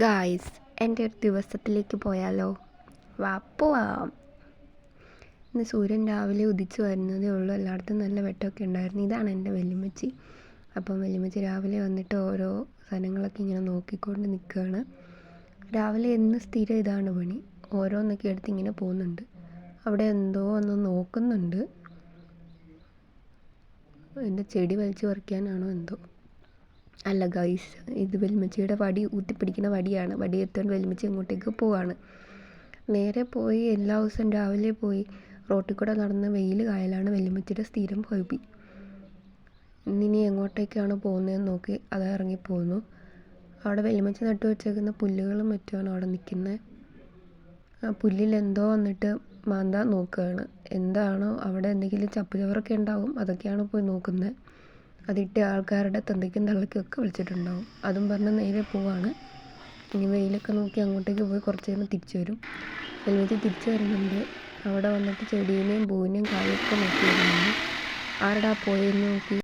Guys, എൻ്റെ ഒരു ദിവസത്തിലേക്ക് പോയാലോ? വാ പോവാം. ഇന്ന് സൂര്യൻ രാവിലെ ഉദിച്ചു വരുന്നതേ ഉള്ളൂ. എല്ലായിടത്തും നല്ല വെട്ടമൊക്കെ ഉണ്ടായിരുന്നു. ഇതാണ് എൻ്റെ വല്യമ്മച്ചി. അപ്പം വല്യമ്മച്ചി രാവിലെ വന്നിട്ട് ഓരോ സാധനങ്ങളൊക്കെ ഇങ്ങനെ നോക്കിക്കൊണ്ട് നിൽക്കുകയാണ്. രാവിലെ എന്ന് സ്ഥിരം ഇതാണ് പണി. ഓരോന്നൊക്കെ എടുത്ത് ഇങ്ങനെ പോകുന്നുണ്ട്. അവിടെ എന്തോ ഒന്ന് നോക്കുന്നുണ്ട്. എൻ്റെ ചെടി വലിച്ചു പറിക്കാനാണോ എന്തോ. അല്ല ഗൈസ്, ഇത് വല്യമ്മച്ചിയുടെ വടി ഊത്തിപ്പിടിക്കുന്ന വടിയാണ്. വടി എടുത്തുകൊണ്ട് വല്യമ്മച്ചി അങ്ങോട്ടേക്ക് പോവാണ്. നേരെ പോയി എല്ലാ ദിവസവും രാവിലെ പോയി റോട്ടിൽ കൂടെ നടന്ന് വെയിൽ കായലാണ് വല്യമ്മച്ചിയുടെ സ്ഥിരം ഹോബി. ഇന്നിനി എങ്ങോട്ടേക്കാണ് പോകുന്നതെന്ന് നോക്കി അത് ഇറങ്ങിപ്പോകുന്നു. അവിടെ വല്യമ്മച്ചി നട്ടു വെച്ചേക്കുന്ന പുല്ലുകളും മറ്റുമാണ് അവിടെ നിൽക്കുന്നത്. ആ പുല്ലിൽ എന്തോ വന്നിട്ട് മാന്താൻ നോക്കുകയാണ്. എന്താണോ അവിടെ എന്തെങ്കിലും ചപ്പുചവറൊക്കെ ഉണ്ടാവും, അതൊക്കെയാണ് പോയി നോക്കുന്നത്. അതിട്ട് ആൾക്കാരുടെ തന്തയ്ക്കും തള്ളയ്ക്കും ഒക്കെ വിളിച്ചിട്ടുണ്ടാവും. അതും പറഞ്ഞ് നേരെ പോവാണ്. ഇനി വെയിലൊക്കെ നോക്കി അങ്ങോട്ടേക്ക് പോയി കുറച്ച് കഴിയുമ്പോൾ തിരിച്ചു വരും. വല്യമ്മച്ചി തിരിച്ചു വരുന്നുണ്ട്. അവിടെ വന്നിട്ട് ചെടീനെയും പൂവിനെയും കായൊക്കെ നോക്കി വരുന്നുണ്ട്. ആരടാ പോയെന്ന് നോക്കി